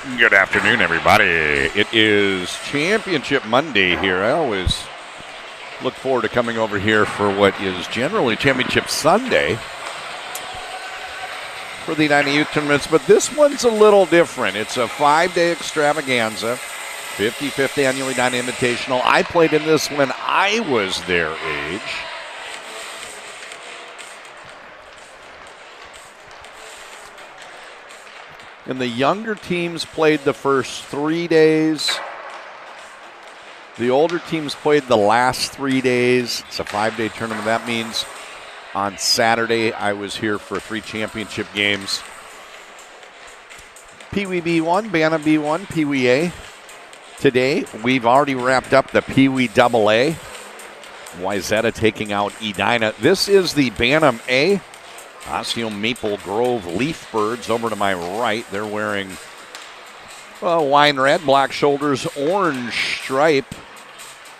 Good afternoon, everybody. It is Championship Monday here. I always look forward to coming over here for what is generally Championship Sunday for the Edina Youth Tournaments, but this one's a little different. It's a 5-day extravaganza, 55th Annual Edina Invitational. I played in this when I was their age. And the younger teams played the first 3 days. The older teams played the last 3 days. It's a 5-day tournament. That means on Saturday I was here for 3 championship games. Pee Wee B1, Bantam B1, Pee Wee A. Today we've already wrapped up the Pee Wee AA. Wayzata taking out Edina. This is the Bantam A. Osseo Maple Grove Leaf Birds over to my right. They're wearing wine red, black shoulders, orange stripe,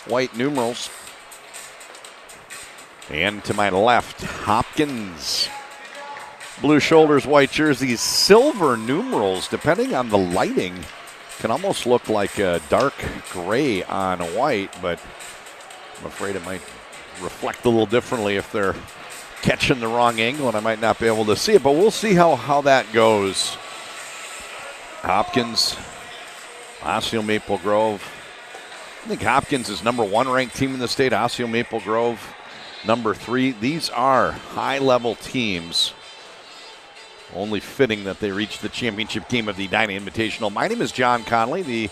white numerals. And to my left, Hopkins. Blue shoulders, white jerseys, silver numerals. Depending on the lighting, can almost look like a dark gray on white, but I'm afraid it might reflect a little differently if they're catching the wrong angle, and I might not be able to see it, but we'll see how that goes. Hopkins, Osseo Maple Grove. I think Hopkins is number 1 ranked team in the state. Osseo Maple Grove, number 3. These are high-level teams. Only fitting that they reach the championship game of the Edina Invitational. My name is John Conley. The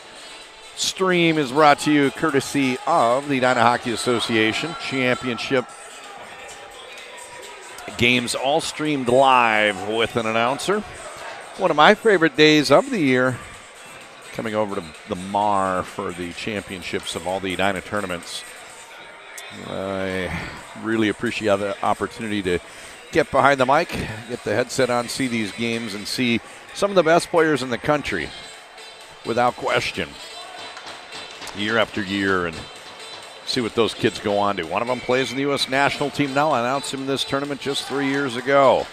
stream is brought to you courtesy of the Edina Hockey Association. Championship games all streamed live with an announcer. One of my favorite days of the year, coming over to the Mar for the championships of all the Edina tournaments. I really appreciate the opportunity to get behind the mic, get the headset on, see these games, and see some of the best players in the country, without question, year after year, and see what those kids go on to. One of them plays in the U.S. national team now. I announced him in this tournament just 3 years ago.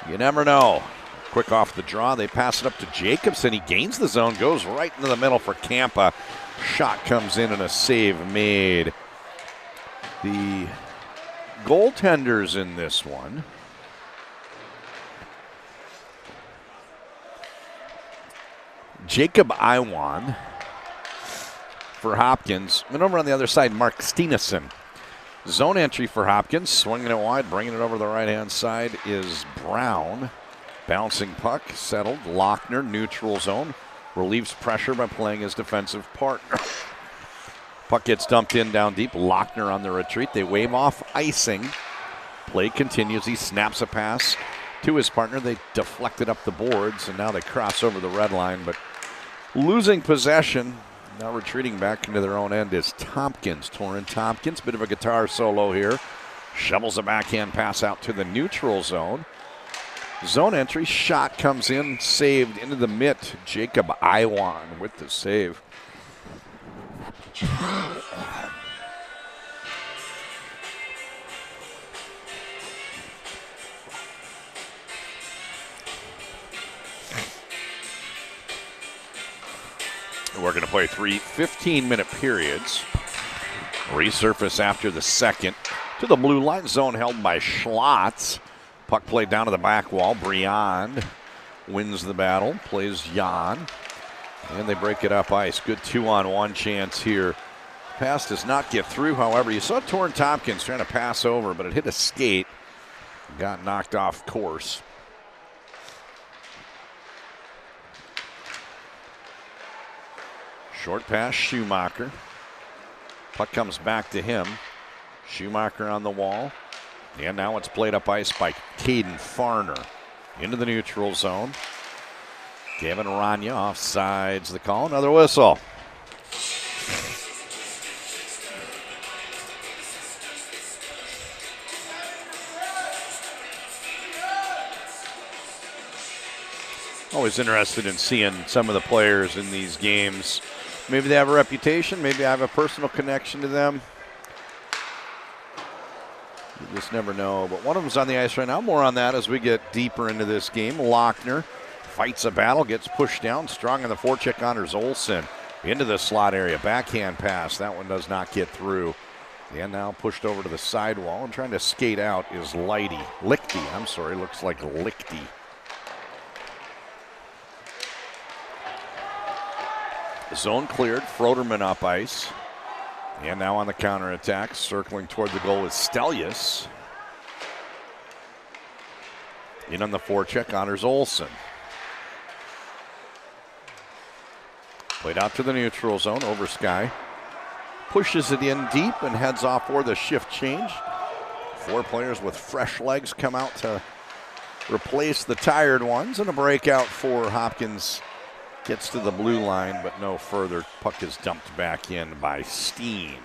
You never know. Quick off the draw. They pass it up to Jacobson. He gains the zone, goes right into the middle for Campa. Shot comes in and a save made. The goaltenders in this one. Jacob Iwan for Hopkins. And over on the other side, Mark Steenison. Zone entry for Hopkins. Swinging it wide, bringing it over the right-hand side is Brown. Bouncing puck, settled. Lochner, neutral zone. Relieves pressure by playing his defensive partner. Puck gets dumped in down deep. Lochner on the retreat. They wave off icing. Play continues. He snaps a pass to his partner. They deflect it up the boards, and now they cross over the red line. But losing possession, now retreating back into their own end is Tompkins. Torrin Tompkins, bit of a guitar solo here. Shovels a backhand pass out to the neutral zone. Zone entry, shot comes in, saved into the mitt. Jacob Iwan with the save. We're going to play 3 15-minute periods. Resurface after the second to the blue line. Zone held by Schlotz. Puck played down to the back wall. Briand wins the battle, plays Jan, and they break it up ice. Good 2-on-1 chance here. Pass does not get through, however. You saw Torrin Tompkins trying to pass over, but it hit a skate. Got knocked off course. Short pass, Schumacher. Puck comes back to him. Schumacher on the wall. And now it's played up ice by Caden Farner. Into the neutral zone. Gavin Rania offsides the call. Another whistle. Always interested in seeing some of the players in these games. Maybe they have a reputation. Maybe I have a personal connection to them. You just never know. But one of them's on the ice right now. More on that as we get deeper into this game. Lochner fights a battle, gets pushed down. Strong in the forecheck, honors Olsen. Into the slot area, backhand pass. That one does not get through. And now pushed over to the sidewall and trying to skate out is Lichty. Looks like Lichty. Zone cleared, Froderman up ice. And now on the counterattack, circling toward the goal is Stelius. In on the forecheck, honors Olsen. Played out to the neutral zone, over Sky. Pushes it in deep and heads off for the shift change. 4 players with fresh legs come out to replace the tired ones. And a breakout for Hopkins. Gets to the blue line, but no further. Puck is dumped back in by Steen.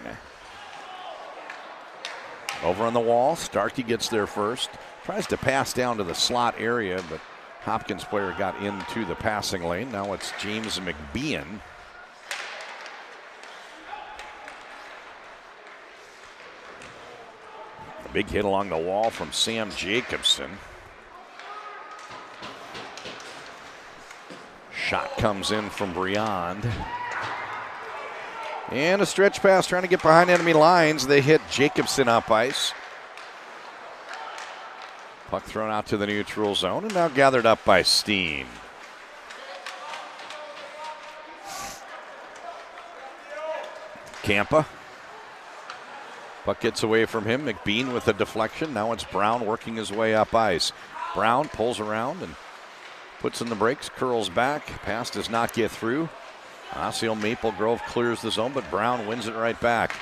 Over on the wall, Starkey gets there first. Tries to pass down to the slot area, but Hopkins player got into the passing lane. Now it's James McBean. A big hit along the wall from Sam Jacobson. Shot comes in from Briand. And a stretch pass trying to get behind enemy lines. They hit Jacobson up ice. Puck thrown out to the neutral zone and now gathered up by Steen. Kampa. Puck gets away from him. McBean with a deflection. Now it's Brown working his way up ice. Brown pulls around and puts in the brakes, curls back. Pass does not get through. Osseo Maple Grove clears the zone, but Brown wins it right back.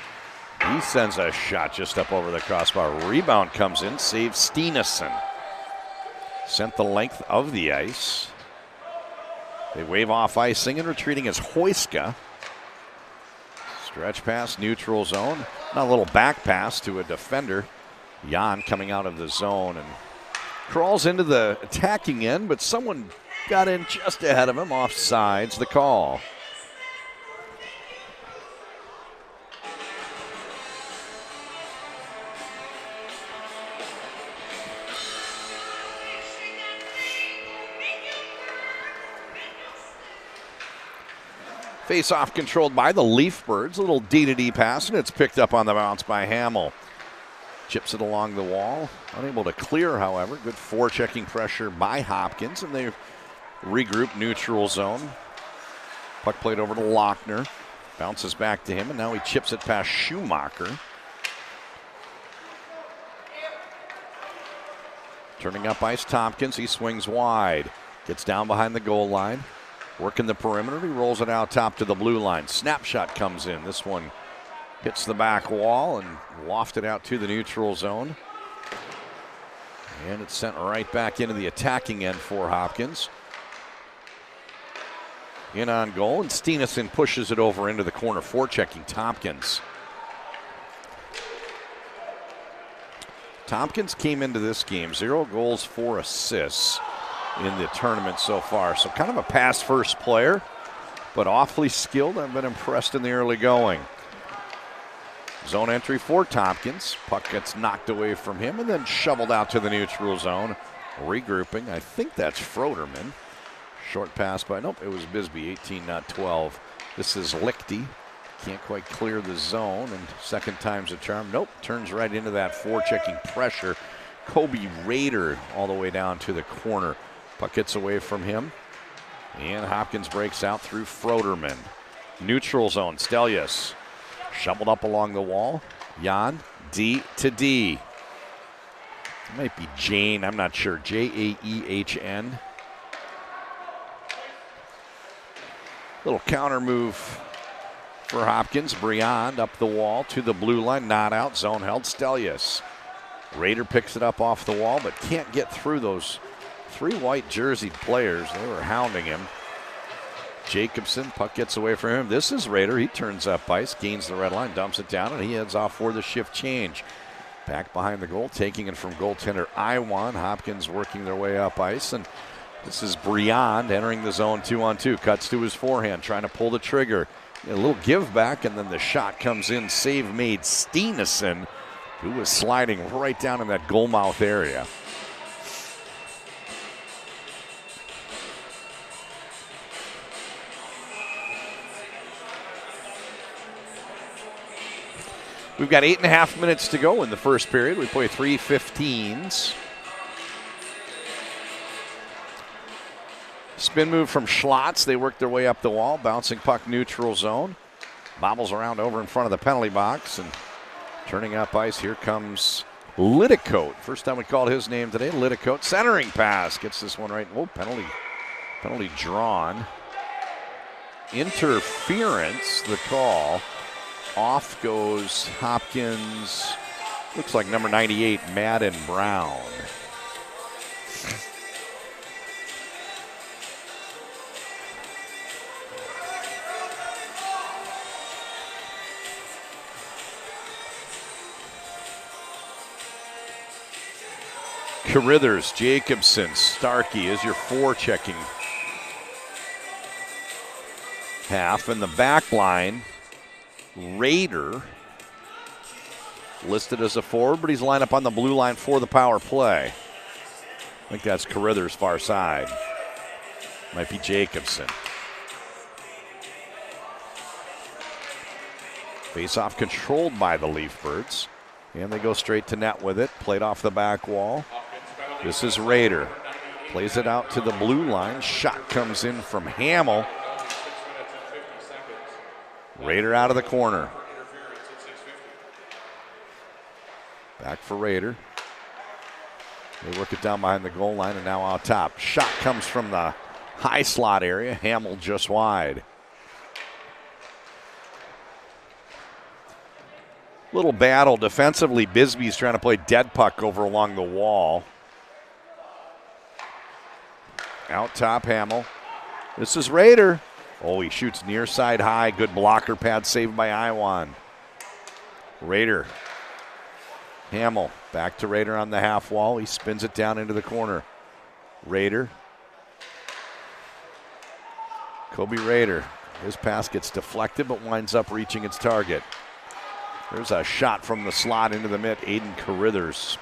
He sends a shot just up over the crossbar. Rebound comes in, saves Steenison. Sent the length of the ice. They wave off icing and retreating is Hoyska. Stretch pass, neutral zone. Now a little back pass to a defender. Jan coming out of the zone and crawls into the attacking end, but someone got in just ahead of him. Offside's the call. Face-off controlled by the Leaf Birds. A little D-to-D pass, and it's picked up on the bounce by Hamill. Chips it along the wall. Unable to clear, however. Good forechecking pressure by Hopkins, and they regroup neutral zone. Puck played over to Lochner. Bounces back to him, and now he chips it past Schumacher. Turning up ice, Tompkins. He swings wide. Gets down behind the goal line. Working the perimeter. He rolls it out top to the blue line. Snapshot comes in. This one hits the back wall and lofted out to the neutral zone. And it's sent right back into the attacking end for Hopkins. In on goal, and Steenison pushes it over into the corner, forechecking Tompkins. Tompkins came into this game 0 goals, 4 assists in the tournament so far. So kind of a pass-first player, but awfully skilled. I've been impressed in the early going. Zone entry for Tompkins. Puck gets knocked away from him and then shoveled out to the neutral zone. Regrouping. I think that's Froderman. Short pass by, nope, it was Bisbee, 18, not 12. This is Lichty. Can't quite clear the zone, and second time's a charm. Nope, turns right into that forechecking pressure. Kobe Rader all the way down to the corner. Puck gets away from him, and Hopkins breaks out through Froderman. Neutral zone, Stelius. Shoveled up along the wall. Jan, D to D. It might be Jane, I'm not sure. Jaehn. Little counter move for Hopkins. Briand up the wall to the blue line. Not out. Zone held. Stelius. Rader picks it up off the wall, but can't get through those 3 white jerseyed players. They were hounding him. Jacobson, puck gets away from him. This is Rader. He turns up ice, gains the red line, dumps it down, and he heads off for the shift change. Back behind the goal, taking it from goaltender Iwan. Hopkins working their way up ice, and this is Briand entering the zone 2-on-2. Cuts to his forehand, trying to pull the trigger. A little give back, and then the shot comes in. Save made Steenison, who was sliding right down in that goal mouth area. We've got 8.5 minutes to go in the first period. We play 3:15s. Spin move from Schlotz. They work their way up the wall. Bouncing puck neutral zone. Bobbles around over in front of the penalty box. And turning up ice, here comes Lidicote. First time we called his name today, Lidicote. Centering pass. Gets this one right. Oh, penalty drawn. Interference, the call. Off goes Hopkins. Looks like number 98, Madden Brown. Carithers, Jacobson, Starkey is your forechecking half. In the back line, Raider listed as a forward, but he's lined up on the blue line for the power play. I think that's Carithers' far side. Might be Jacobson. Face-off controlled by the Leafbirds. And they go straight to net with it. Played off the back wall. This is Raider. Plays it out to the blue line. Shot comes in from Hamill. Raider out of the corner. Back for Raider. They work it down behind the goal line and now out top. Shot comes from the high slot area. Hamill just wide. Little battle defensively. Bisbee's trying to play dead puck over along the wall. Out top, Hamill. This is Raider. Oh, he shoots near side high. Good blocker pad saved by Iwan. Raider. Hamill back to Raider on the half wall. He spins it down into the corner. Raider. Kobe Raider. His pass gets deflected but winds up reaching its target. There's a shot from the slot into the mid. Aiden Carithers.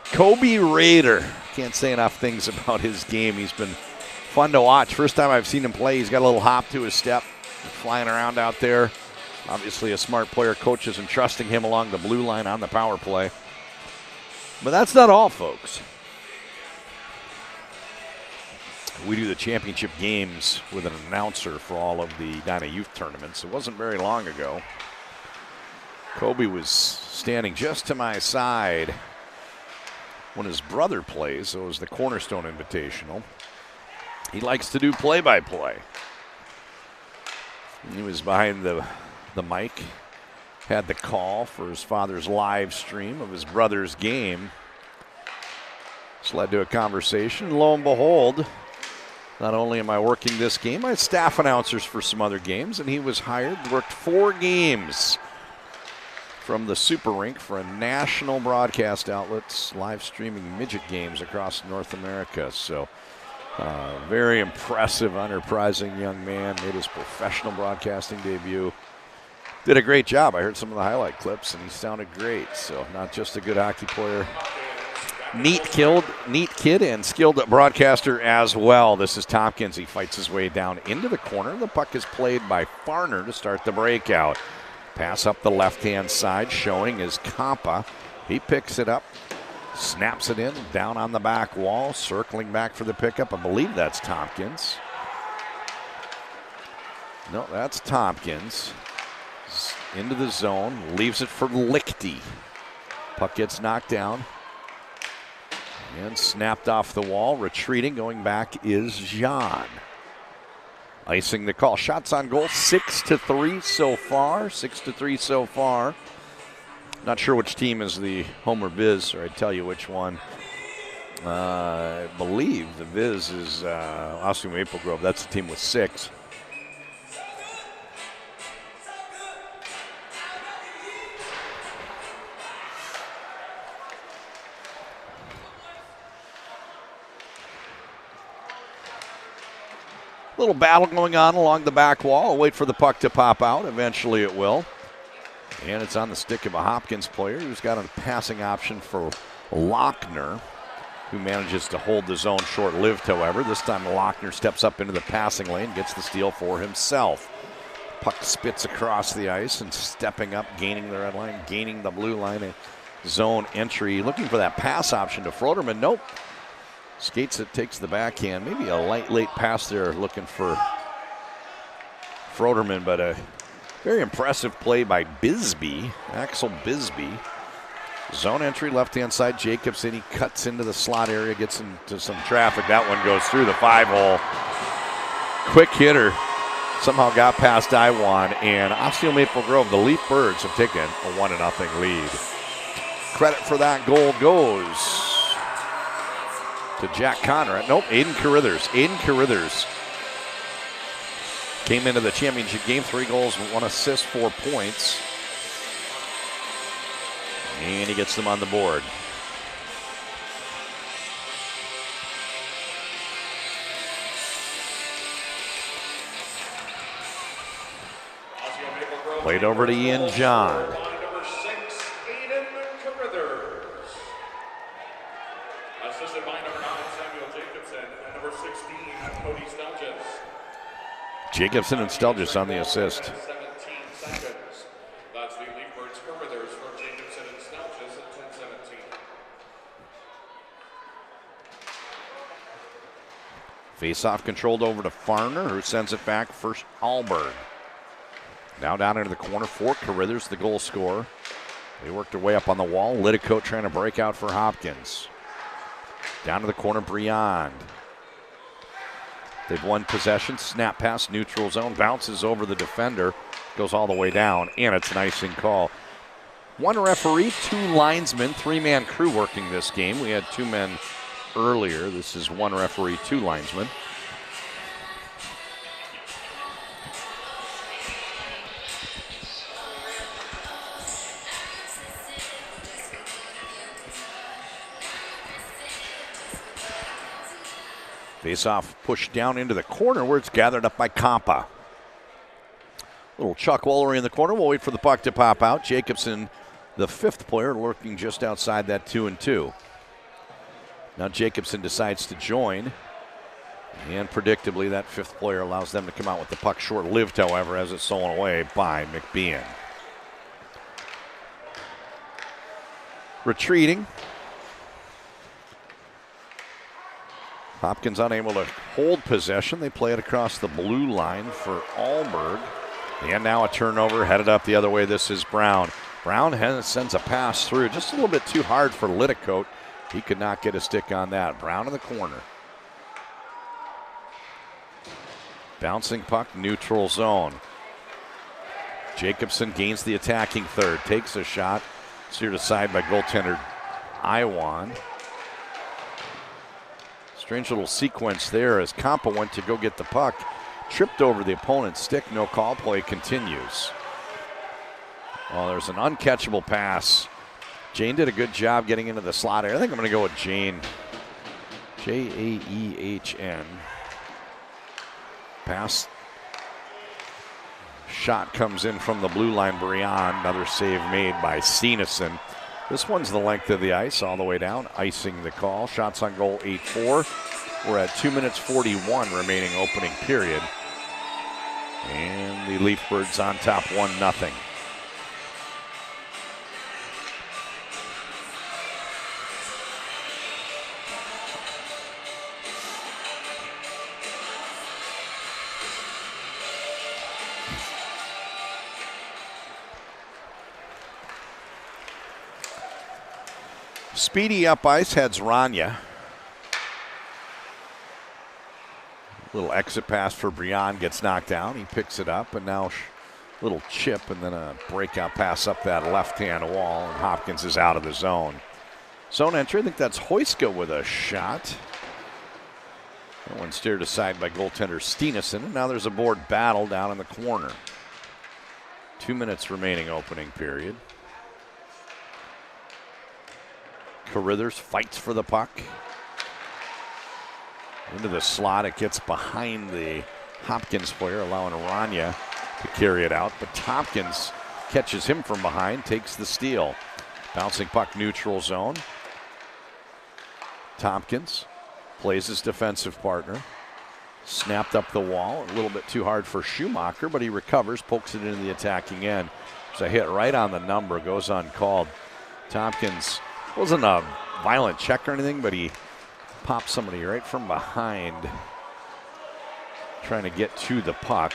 Kobe Raider. Can't say enough things about his game. He's been fun to watch. First time I've seen him play, he's got a little hop to his step. Flying around out there. Obviously a smart player. Coaches entrusting him along the blue line on the power play. But that's not all, folks. We do the championship games with an announcer for all of the Edina youth tournaments. It wasn't very long ago. Kobe was standing just to my side when his brother plays. So it was the Cornerstone Invitational. He likes to do play-by-play. He was behind the mic, had the call for his father's live stream of his brother's game. This led to a conversation. Lo and behold, not only am I working this game, I had staff announcers for some other games, and he was hired, worked 4 games from the Super Rink for a national broadcast outlets, live streaming midget games across North America. So very impressive, enterprising young man. Made his professional broadcasting debut. Did a great job. I heard some of the highlight clips, and he sounded great. So not just a good hockey player. Neat kid, and skilled broadcaster as well. This is Tompkins. He fights his way down into the corner. The puck is played by Farner to start the breakout. Pass up the left-hand side, showing is Kampa. He picks it up, snaps it in, down on the back wall, circling back for the pickup. I believe that's Tompkins. No, that's Tompkins. Into the zone, leaves it for Lichty. Puck gets knocked down and snapped off the wall. Retreating, going back is Jean. Icing the call. Shots on goal, 6-3 so far. 6-3 so far. Not sure which team is the Homer Viz, or I'd tell you which one. I believe the Viz is Austin Maple Grove. That's the team with 6. Little battle going on along the back wall. I'll wait for the puck to pop out. Eventually it will. And it's on the stick of a Hopkins player who's got a passing option for Lochner, who manages to hold the zone short-lived, however. This time Lochner steps up into the passing lane, gets the steal for himself. Puck spits across the ice and stepping up, gaining the red line, gaining the blue line. A zone entry, looking for that pass option to Froderman. Nope. Skates it, takes the backhand. Maybe a light, late pass there looking for Froderman, but a very impressive play by Bisbee, Axel Bisbee. Zone entry, left-hand side, Jacobson. He cuts into the slot area, gets into some traffic. That one goes through the 5-hole. Quick hitter. Somehow got past Iwan, and Osseo Maple Grove, the Leaf Birds, have taken a 1-0 lead. Credit for that goal goes to Jack Conrad. Nope, Aiden Carruthers. Aiden Carruthers came into the championship game, 3 goals, 1 assist, 4 points. And he gets them on the board. Played over to Ian John. Number 6, Aiden Carruthers. Assisted by number 9, Samuel Jacobson, and number 16, Cody Stelgis. Jacobson and Stelgis on the assist. 17 seconds. That's the Leaf Birds Carruthers for Jacobson and Stelgis at 10:17. Face-off controlled over to Farner, who sends it back for Alberg. Now down into the corner for Carruthers, the goal scorer. They worked their way up on the wall. Lidicote trying to break out for Hopkins. Down to the corner, Briand. They've won possession. Snap pass, neutral zone. Bounces over the defender. Goes all the way down, and it's an icing call. 1 referee, 2 linesmen, 3-man crew working this game. We had 2 men earlier. This is 1 referee, 2 linesmen. Face-off pushed down into the corner where it's gathered up by Kampa. Little Chuck Woolery in the corner. We'll wait for the puck to pop out. Jacobson, the 5th player, lurking just outside that 2-2. Now Jacobson decides to join. And predictably, that 5th player allows them to come out with the puck short-lived, however, as it's stolen away by McBean. Retreating. Hopkins unable to hold possession. They play it across the blue line for Alberg. And now a turnover headed up the other way. This is Brown. Brown sends a pass through. Just a little bit too hard for Lidicote. He could not get a stick on that. Brown in the corner. Bouncing puck, neutral zone. Jacobson gains the attacking third. Takes a shot. Steered aside by goaltender Iwan. Strange little sequence there as Kampa went to go get the puck. Tripped over the opponent's stick. No call. Play continues. Well, there's an uncatchable pass. Jane did a good job getting into the slot area. I think I'm going to go with Jane. Jaehn. Pass. Shot comes in from the blue line. Briand. Another save made by Steenison. This one's the length of the ice all the way down. Icing the call. Shots on goal 8-4. We're at 2 minutes 41 remaining opening period. And the Leaf Birds on top 1-0. Speedy up ice heads Rania. Little exit pass for Briand, gets knocked down. He picks it up, and now little chip and then a breakout pass up that left-hand wall, and Hopkins is out of the zone. Zone entry, I think that's Hoyska with a shot. That one steered aside by goaltender Steenison, and now there's a board battle down in the corner. 2 minutes remaining opening period. Carruthers fights for the puck. Into the slot, it gets behind the Hopkins player, allowing Rania to carry it out. But Hopkins catches him from behind, takes the steal. Bouncing puck neutral zone. Tompkins plays his defensive partner. Snapped up the wall, a little bit too hard for Schumacher, but he recovers, pokes it into the attacking end. It's a hit right on the number, goes uncalled. Tompkins wasn't a violent check or anything, but he popped somebody right from behind, trying to get to the puck.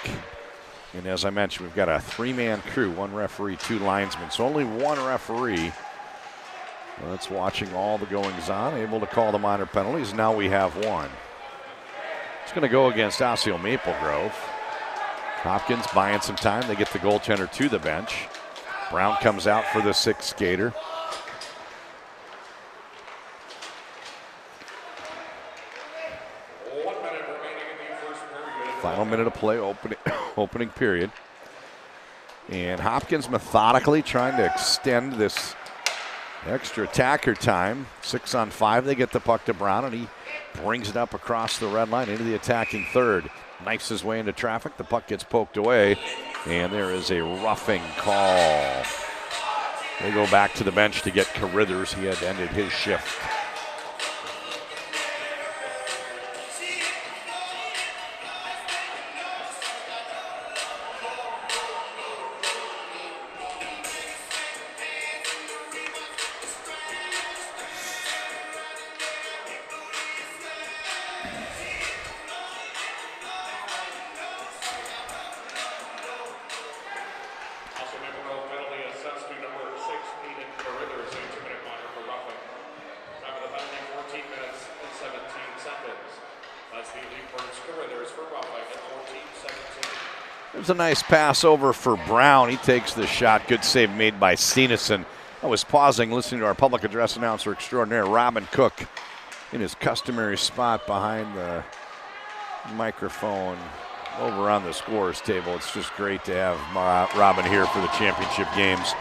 And as I mentioned, we've got a 3-man crew, 1 referee, 2 linesmen, so only 1 referee that's watching all the goings-on, able to call the minor penalties. Now we have 1. It's going to go against Osseo Maple Grove. Hopkins buying some time. They get the goaltender to the bench. Brown comes out for the 6th skater. Final minute of play, opening period. And Hopkins methodically trying to extend this extra attacker time. 6 on 5, they get the puck to Brown, and he brings it up across the red line into the attacking third. Knifes his way into traffic. The puck gets poked away, and there is a roughing call. They go back to the bench to get Carithers. He had ended his shift. There's a nice pass over for Brown. He takes the shot. Good save made by Steenison. I was pausing, listening to our public address announcer extraordinaire, Robin Cook, in his customary spot behind the microphone over on the scores table. It's just great to have Robin here for the championship games.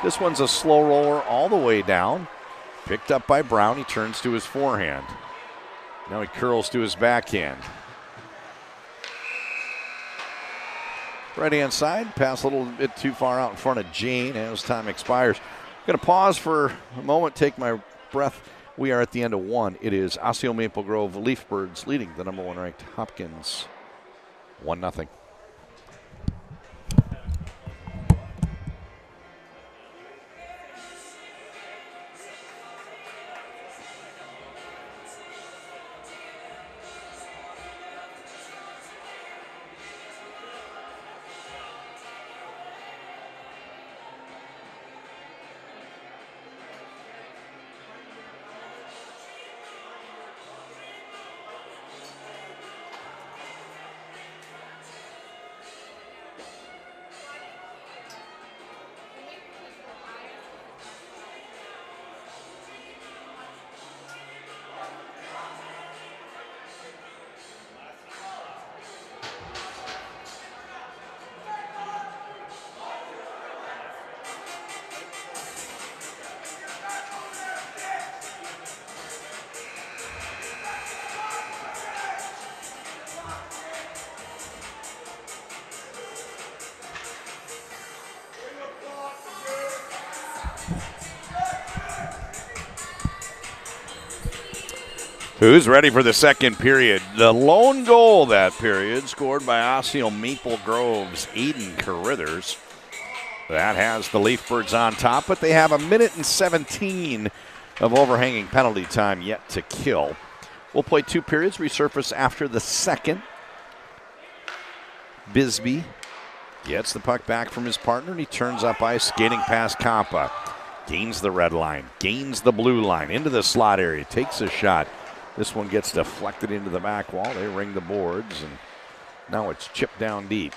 This one's a slow roller all the way down. Picked up by Brown. He turns to his forehand. Now he curls to his backhand. Right-hand side, pass a little bit too far out in front of Jane as time expires. Going to pause for a moment, take my breath. We are at the end of 1. It is Osseo Maple Grove Leafbirds leading the number 1 ranked Hopkins 1-0. Who's ready for the second period? The lone goal that period scored by Osseo Maple Grove's Aiden Carithers. That has the Leafbirds on top, but they have 1:17 of overhanging penalty time yet to kill. We'll play 2 periods, resurface after the second. Bisbee gets the puck back from his partner, and he turns up ice, skating past Kampa. Gains the red line, gains the blue line, into the slot area, takes a shot. This one gets deflected into the back wall. They ring the boards, and now it's chipped down deep.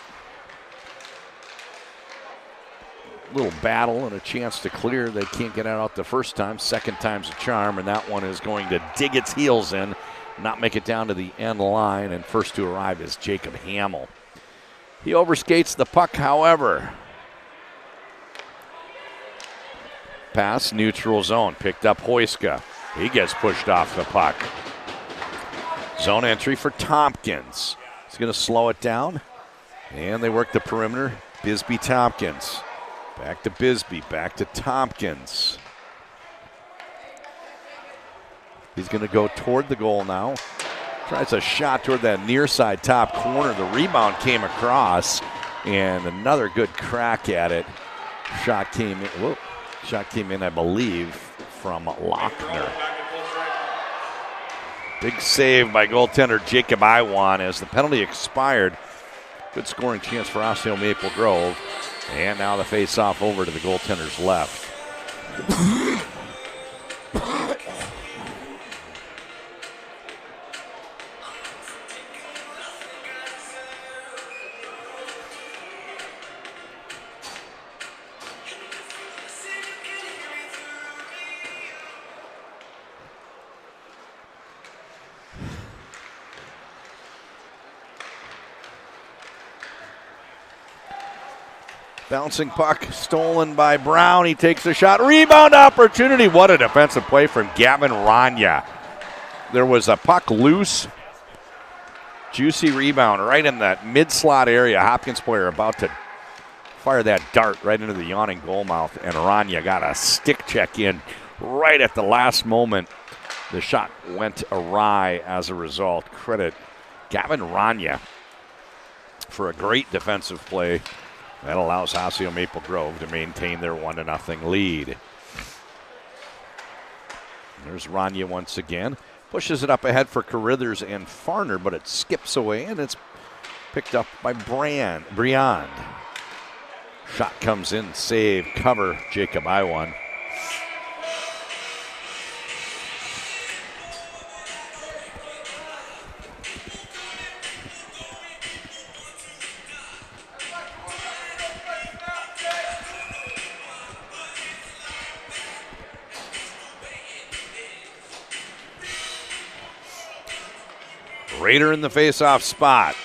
Little battle and a chance to clear. They can't get it out the first time. Second time's a charm, and that one is going to dig its heels in, not make it down to the end line, and first to arrive is Jacob Hamill. He overskates the puck, however. Pass, neutral zone, picked up Hoyska. He gets pushed off the puck. Zone entry for Tompkins. He's going to slow it down, and they work the perimeter. Bisbee, Tompkins. Back to Bisbee, back to Tompkins. He's going to go toward the goal now. Tries a shot toward that near side top corner. The rebound came across, and another good crack at it. Shot came in, I believe, from Lochner. Big save by goaltender Jacob Iwan as the penalty expired. Good scoring chance for Osseo Maple Grove. And now the face-off over to the goaltender's left. Bouncing puck stolen by Brown. He takes a shot. Rebound opportunity. What a defensive play from Gavin Rania. There was a puck loose. Juicy rebound right in that mid-slot area. Hopkins player about to fire that dart right into the yawning goal mouth, and Rania got a stick check in right at the last moment. The shot went awry as a result. Credit Gavin Rania for a great defensive play. That allows Osseo Maple Grove to maintain their 1-0 lead. There's Rania once again. Pushes it up ahead for Carithers and Farner, but it skips away, and it's picked up by Briand. Shot comes in, save, cover, Jacob Iwan. Raider in the face-off spot.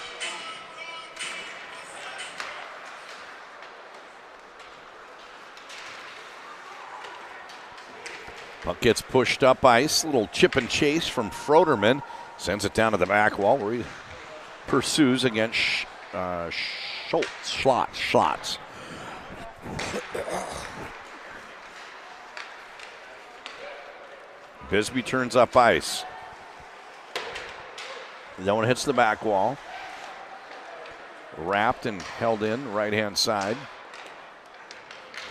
Puck gets pushed up ice. Little chip and chase from Froderman. Sends it down to the back wall where he pursues against Schlotz. Bisbee turns up ice. That one hits the back wall. Wrapped and held in, right-hand side.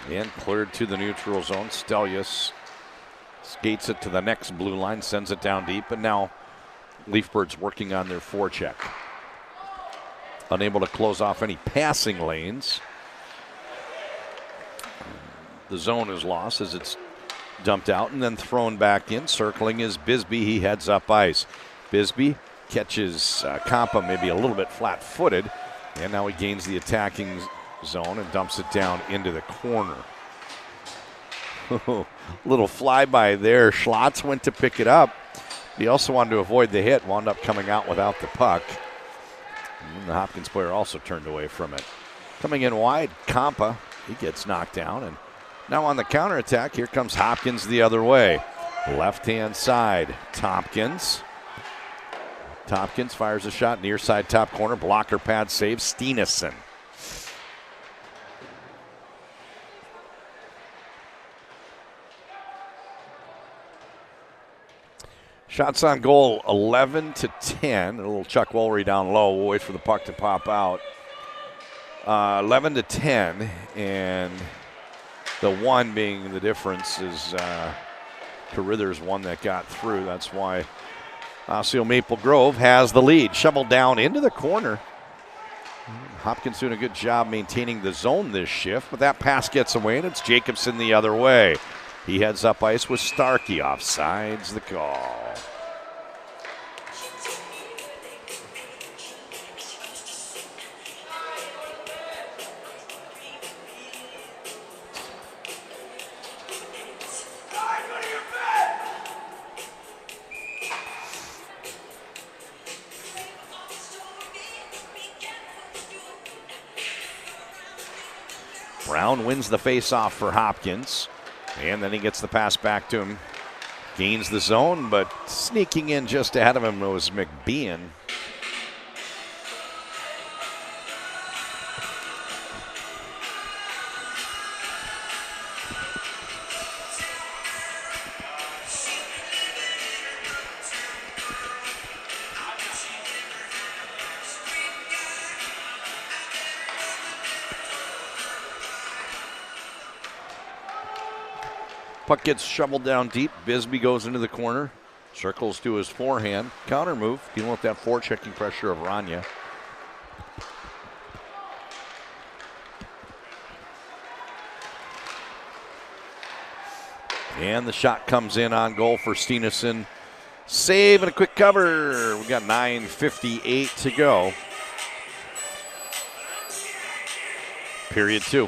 And cleared to the neutral zone. Stelius skates it to the next blue line, sends it down deep, and now Leafbirds working on their forecheck. Unable to close off any passing lanes. The zone is lost as it's dumped out and then thrown back in. Circling is Bisbee. He heads up ice. Bisbee catches Compa maybe a little bit flat-footed, and now he gains the attacking zone and dumps it down into the corner. Little flyby there. Schlotz went to pick it up. He also wanted to avoid the hit, wound up coming out without the puck. And the Hopkins player also turned away from it. Coming in wide, Compa, he gets knocked down, and now on the counterattack, here comes Hopkins the other way. Left-hand side, Tompkins fires a shot near side top corner. Blocker pad save. Steenison. Shots on goal 11-10. A little Chuck Woolery down low. We'll wait for the puck to pop out. 11-10, and the one being the difference is Carithers one that got through. That's why Osseo Maple Grove has the lead. Shoveled down into the corner. Hopkins doing a good job maintaining the zone this shift, but that pass gets away, and it's Jacobson the other way. He heads up ice with Starkey. Offsides the call. Brown wins the face-off for Hopkins, and then he gets the pass back to him. Gains the zone, but sneaking in just ahead of him was McBean. Puck gets shoveled down deep. Bisbee goes into the corner. Circles to his forehand. Counter move. Dealing with that forechecking pressure of Rania. And the shot comes in on goal for Steenison. Save and a quick cover. We've got 9:58 to go. Period 2.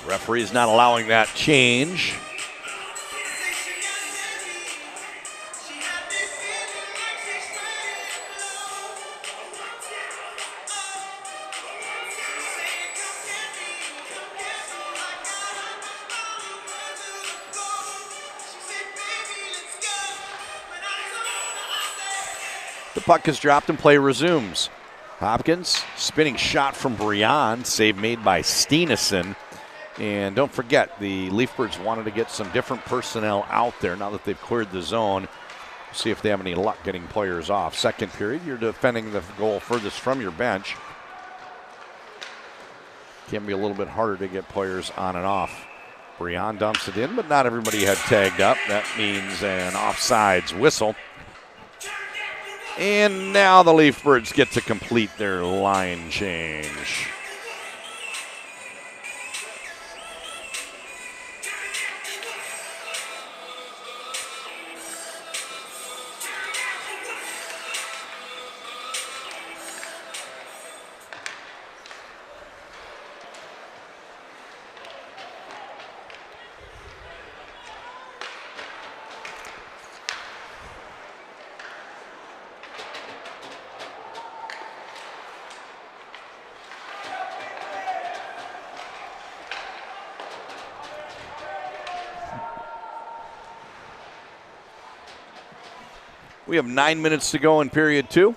Referee's not allowing that change. The puck is dropped and play resumes. Hopkins, spinning shot from Briand, save made by Steenison. And don't forget, the Leafbirds wanted to get some different personnel out there now that they've cleared the zone. See if they have any luck getting players off. Second period, you're defending the goal furthest from your bench. Can be a little bit harder to get players on and off. Briand dumps it in, but not everybody had tagged up. That means an offsides whistle. And now the Leafbirds get to complete their line change. We have 9 minutes to go in period 2.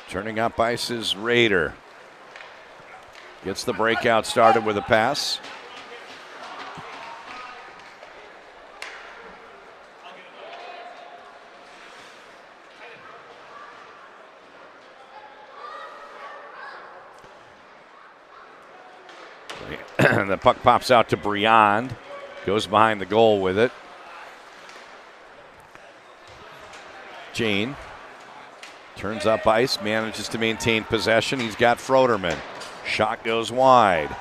Turning up ice is Rader. Gets the breakout started with a pass. The puck pops out to Briand. Goes behind the goal with it. Jane turns up ice, manages to maintain possession. He's got Froderman. Shot goes wide.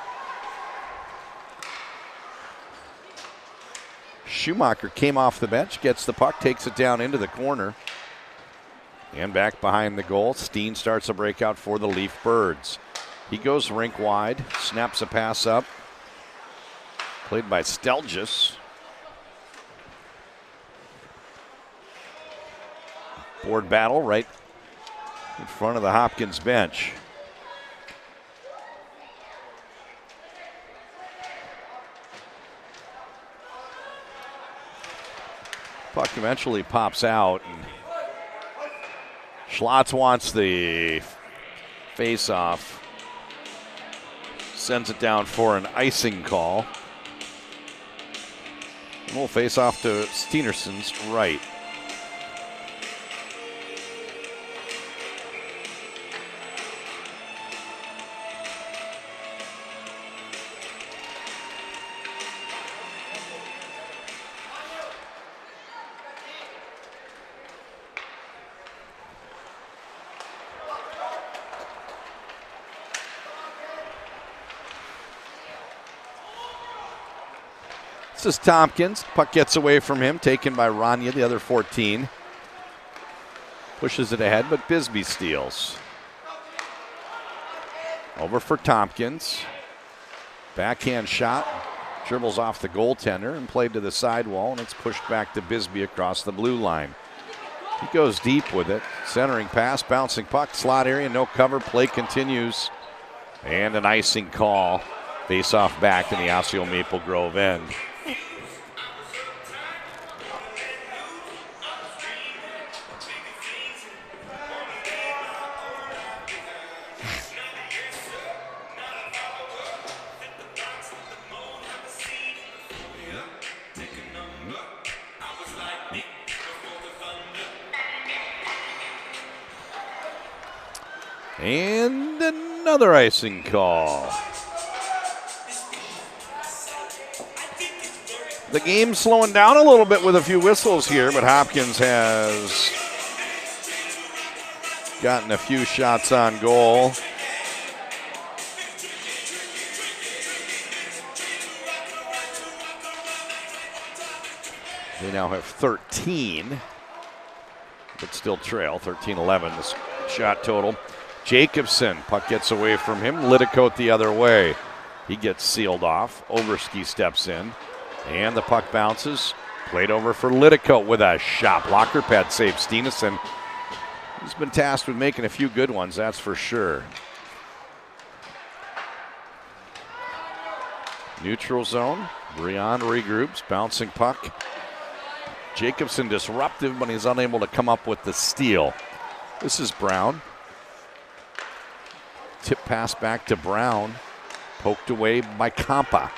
Schumacher came off the bench, gets the puck, takes it down into the corner. And back behind the goal, Steen starts a breakout for the Leafbirds. He goes rink wide, snaps a pass up. Played by Stelgis. Board battle right in front of the Hopkins bench. Puck eventually pops out. And Schlotz wants the face-off. Sends it down for an icing call. And we'll face off to Steenerson's right. This is Tompkins. Puck gets away from him, taken by Rania, the other 14. Pushes it ahead, but Bisbee steals. Over for Tompkins. Backhand shot. Dribbles off the goaltender and played to the sidewall, and it's pushed back to Bisbee across the blue line. He goes deep with it. Centering pass, bouncing puck, slot area, no cover. Play continues. And an icing call. Face off back in the Osseo Maple Grove end. And another icing call. The game's slowing down a little bit with a few whistles here, but Hopkins has gotten a few shots on goal. They now have 13, but still trail 13-11, this shot total. Jacobson, puck gets away from him. Lidicote the other way. He gets sealed off. Overski steps in, and the puck bounces. Played over for Lidicote with a shot. Blocker pad save. Steenison, he's been tasked with making a few good ones, that's for sure. Neutral zone. Briand regroups, bouncing puck. Jacobson disruptive, but he's unable to come up with the steal. This is Brown. Tip pass back to Brown. Poked away by Kampa.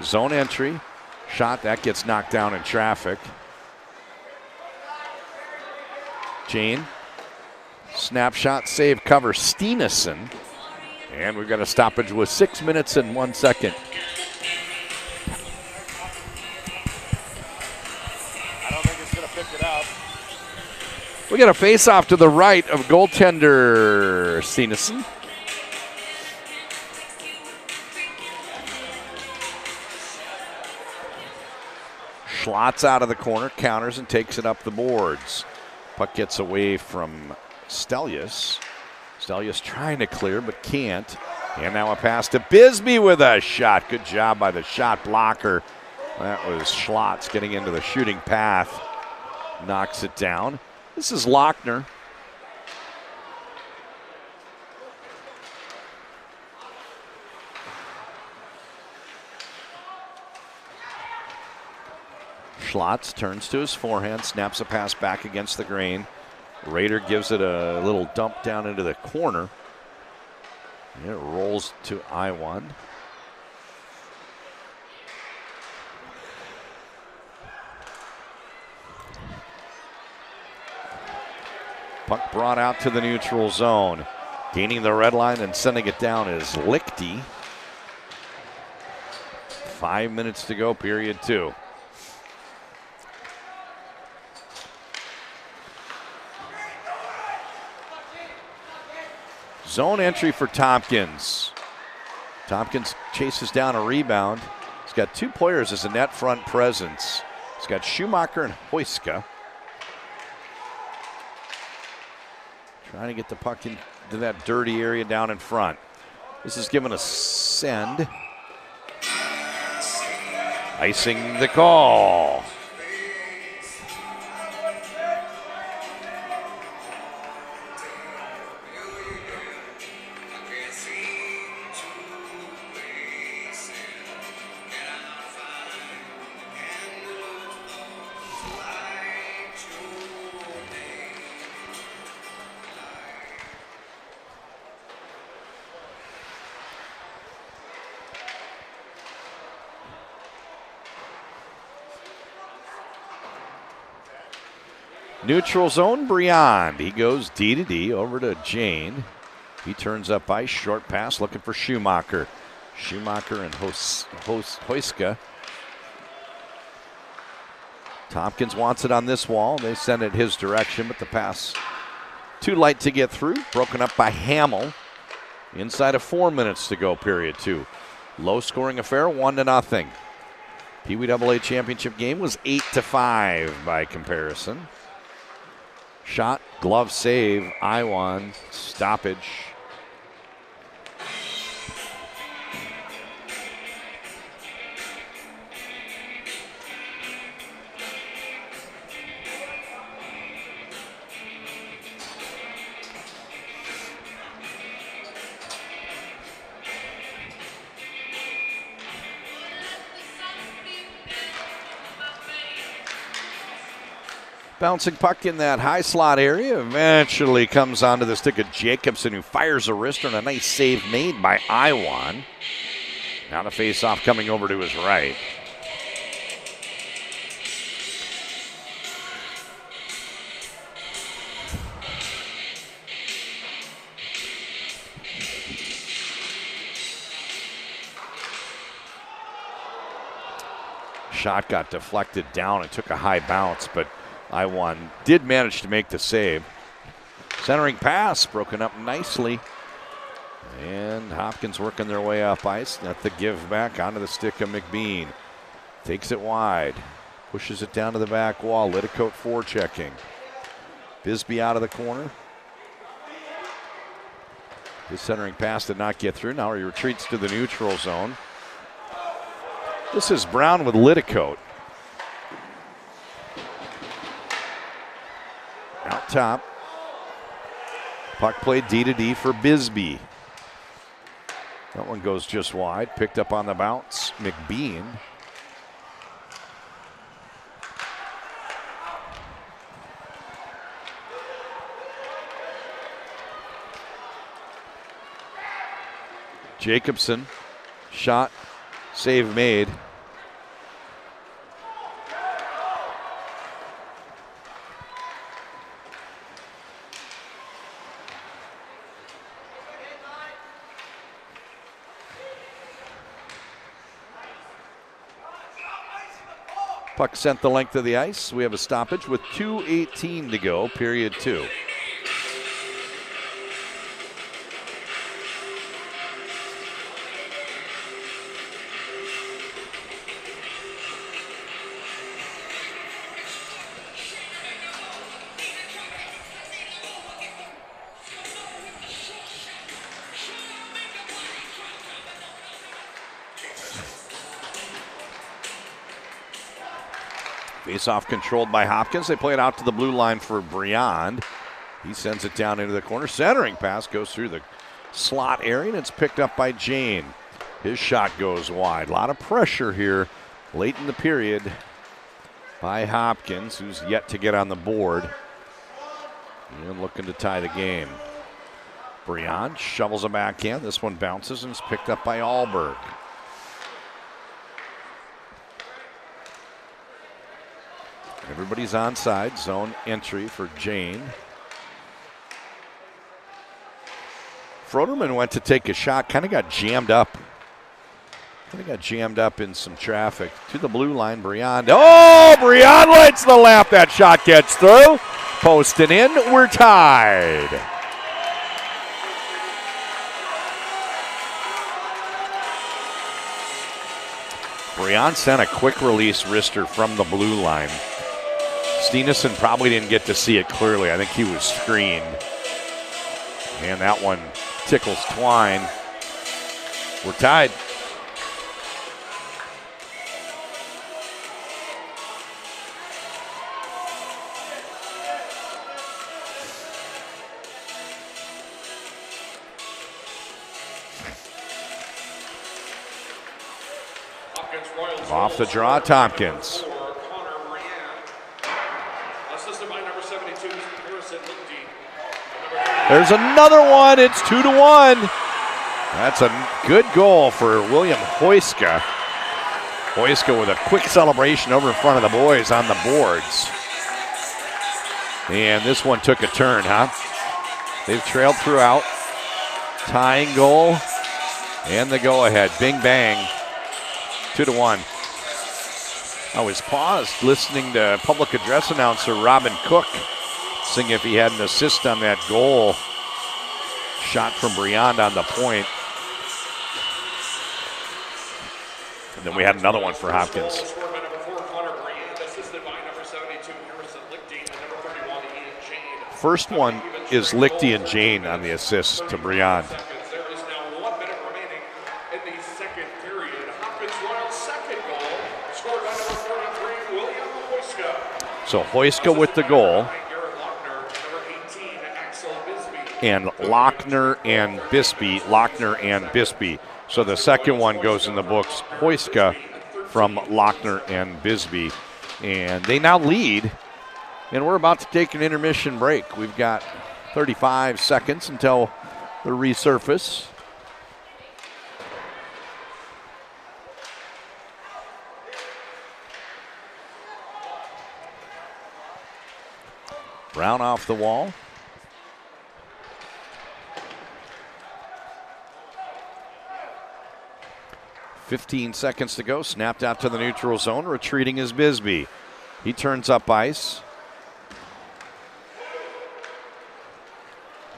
Zone entry. Shot that gets knocked down in traffic. Jane. Snapshot save cover Steenison. And we've got a stoppage with 6 minutes and 1 second. We got a face-off to the right of goaltender Steenison. Schlotz out of the corner, counters and takes it up the boards. Puck gets away from Stelius. Stelius trying to clear but can't. And now a pass to Bisbee with a shot. Good job by the shot blocker. That was Schlotz getting into the shooting path. Knocks it down. This is Lochner. Schlotz turns to his forehand, snaps a pass back against the grain. Rader gives it a little dump down into the corner. And it rolls to I1. Puck brought out to the neutral zone. Gaining the red line and sending it down is Lichty. 5 minutes to go, period 2. Zone entry for Tompkins. Tompkins chases down a rebound. He's got 2 players as a net front presence. He's got Schumacher and Hoiska. Trying to get the puck into that dirty area down in front. This is given a send. Icing the call. Neutral zone, Briand. He goes D to D over to Jane. He turns up ice, short pass, looking for Schumacher. Schumacher and Hoiska. Tompkins wants it on this wall. They send it his direction, but the pass too light to get through. Broken up by Hamill. Inside of 4 minutes to go, period 2. Low scoring affair, 1-0. Pee Wee AA championship game was 8-5 by comparison. Shot, glove save, I1, stoppage. Bouncing puck in that high slot area. Eventually comes onto the stick of Jacobson, who fires a wrister, and a nice save made by Iwan. Now the face-off coming over to his right. shot got deflected down and took a high bounce, but I-1 did manage to make the save. Centering pass broken up nicely. And Hopkins working their way up ice. Not the give back onto the stick of McBean. Takes it wide. Pushes it down to the back wall. Liticote forechecking. Bisbee out of the corner. His centering pass did not get through. Now he retreats to the neutral zone. This is Brown with Liticote. Out top. Puck played D to D for Bisbee. That one goes just wide. Picked up on the bounce. McBean. Jacobson. Shot. Save made. Puck sent the length of the ice. We have a stoppage with 2:18 to go, period 2. Face-off controlled by Hopkins. They play it out to the blue line for Briand. He sends it down into the corner. Centering pass goes through the slot area, and it's picked up by Jane. His shot goes wide. A lot of pressure here late in the period by Hopkins, who's yet to get on the board. And looking to tie the game. Briand shovels a backhand. This one bounces and is picked up by Alberg. Everybody's onside. Zone entry for Jane. Froderman went to take a shot. Kind of got jammed up. In some traffic. To the blue line, Briand. Oh, Briand lights the lap. That shot gets through. Posted in. We're tied. Briand sent a quick release wrister from the blue line. Steenison probably didn't get to see it clearly. I think he was screened. And that one tickles Twine. We're tied. Off the draw, Tompkins. There's another one. It's 2-1. That's a good goal for William Hoyska. Hoyska with a quick celebration over in front of the boys on the boards. And this one took a turn, huh? They've trailed throughout. Tying goal and the go-ahead. Bing, bang. 2-1. I was paused listening to public address announcer Robin Cook seeing if he had an assist on that goal. Shot from Briand on the point. And then we had another one for Hopkins. First one is Lichty and Jane on the assist to Briand. So Hoyska with the goal. And Lochner and Bisbee. So the second one goes in the books. Hoyska from Lochner and Bisbee. And they now lead. And we're about to take an intermission break. We've got 35 seconds until the resurface. Brown off the wall. 15 seconds to go. Snapped out to the neutral zone. Retreating is Bisbee. He turns up ice.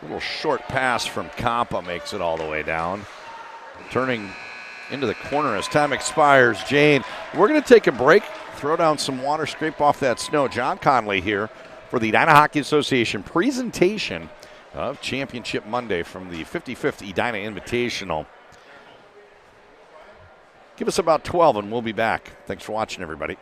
Little short pass from Kampa makes it all the way down. Turning into the corner as time expires. Jane, we're going to take a break, throw down some water, scrape off that snow. John Conley here for the Edina Hockey Association presentation of Championship Monday from the 55th Edina Invitational. Give us about 12 and we'll be back. Thanks for watching, everybody.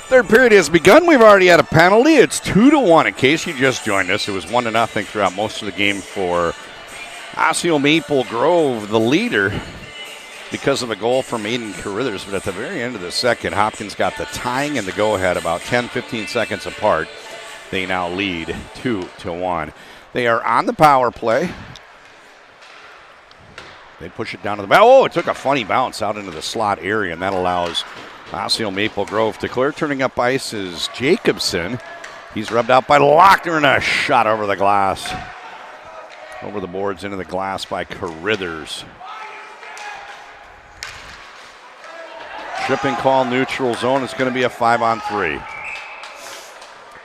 Third period has begun. We've already had a penalty. It's 2-1. In case you just joined us, it was 1-0 throughout most of the game for Osseo Maple Grove, the leader, because of a goal from Aiden Carruthers. But at the very end of the second, Hopkins got the tying and the go-ahead about 10-15 seconds apart. They now lead 2-1. They are on the power play. They push it down to the bow. Oh, it took a funny bounce out into the slot area, and that allows Osseo Maple Grove to clear. Turning up ice is Jacobson. He's rubbed out by Lochner, and a shot over the glass. Over the boards into the glass by Carruthers. Tripping call, neutral zone. It's going to be a 5-on-3.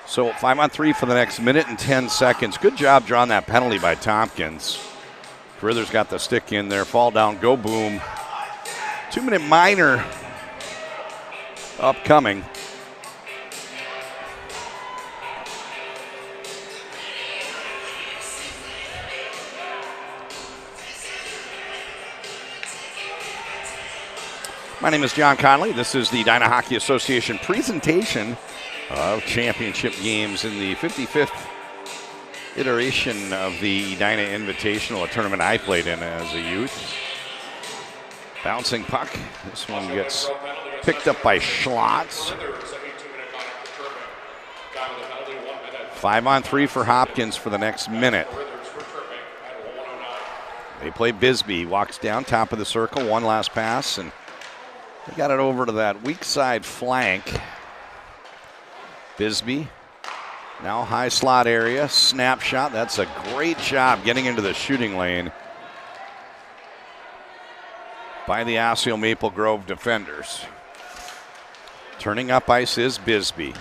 So 5-on-3 for the next minute and 10 seconds. Good job drawing that penalty by Tompkins. Carruthers got the stick in there. Fall down, go boom. 2-minute minor upcoming. My name is John Conley. This is the Edina Hockey Association presentation of championship games in the 55th iteration of the Edina Invitational, a tournament I played in as a youth. Bouncing puck. This one gets picked up by Schlotz. 5-on-3 for Hopkins for the next minute. They play Bisbee. Walks down top of the circle. One last pass, and they got it over to that weak side flank. Bisbee. Now high slot area, snapshot. That's a great job getting into the shooting lane by the Osseo Maple Grove defenders. Turning up ice is Bisbee.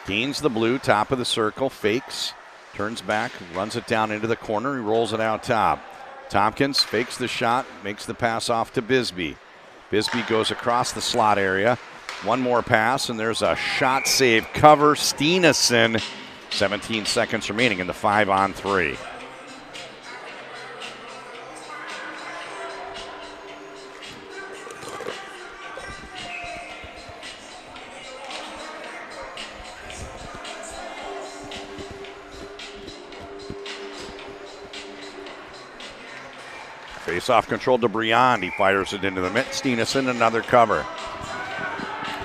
Gains the blue, top of the circle, fakes, turns back, runs it down into the corner, he rolls it out top. Tompkins fakes the shot, makes the pass off to Bisbee. Bisbee goes across the slot area. One more pass, and there's a shot save cover. Steenison, 17 seconds remaining in the 5-on-3. Face-off control to Briand. He fires it into the mitt. Steenison, another cover.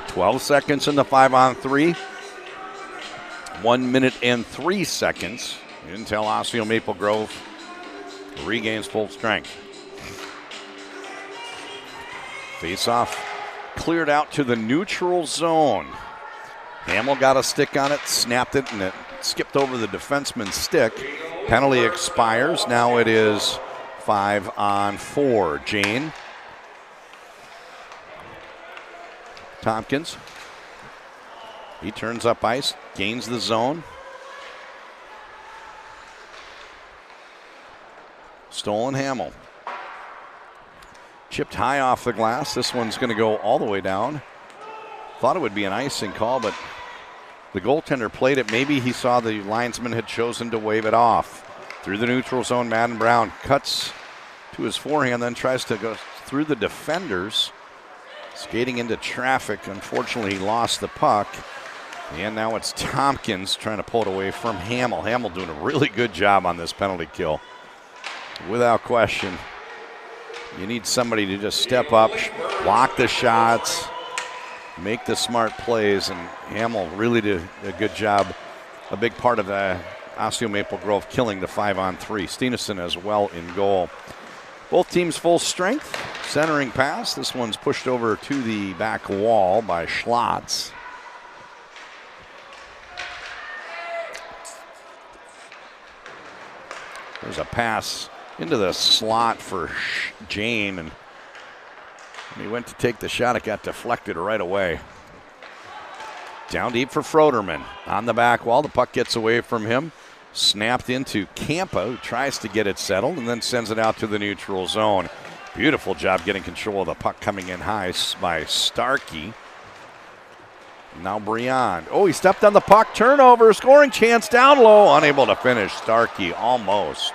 12 seconds in the 5-on-3. 1 minute and 3 seconds until Osseo Maple Grove regains full strength. Face-off cleared out to the neutral zone. Hamill got a stick on it, snapped it, and it skipped over the defenseman's stick. Penalty expires. Now it is 5-on-4. Jane. Tompkins. He turns up ice, gains the zone. Stolen Hamill. Chipped high off the glass. This one's going to go all the way down. Thought it would be an icing call, but the goaltender played it. Maybe he saw the linesman had chosen to wave it off. Through the neutral zone, Madden Brown cuts to his forehand, then tries to go through the defenders. Skating into traffic. Unfortunately, he lost the puck. And now it's Tompkins trying to pull it away from Hamill. Hamill doing a really good job on this penalty kill. Without question. You need somebody to just step up, block the shots, make the smart plays, and Hamill really did a good job. A big part of the Osseo Maple Grove killing the 5-on-3. Steenison as well in goal. Both teams full strength. Centering pass. This one's pushed over to the back wall by Schlotz. There's a pass into the slot for Jane, and when he went to take the shot, it got deflected right away. Down deep for Froderman. On the back wall, the puck gets away from him. Snapped into Campa, who tries to get it settled and then sends it out to the neutral zone. Beautiful job getting control of the puck coming in high by Starkey. Now Briand. Oh, he stepped on the puck. Turnover. Scoring chance down low. Unable to finish. Starkey almost.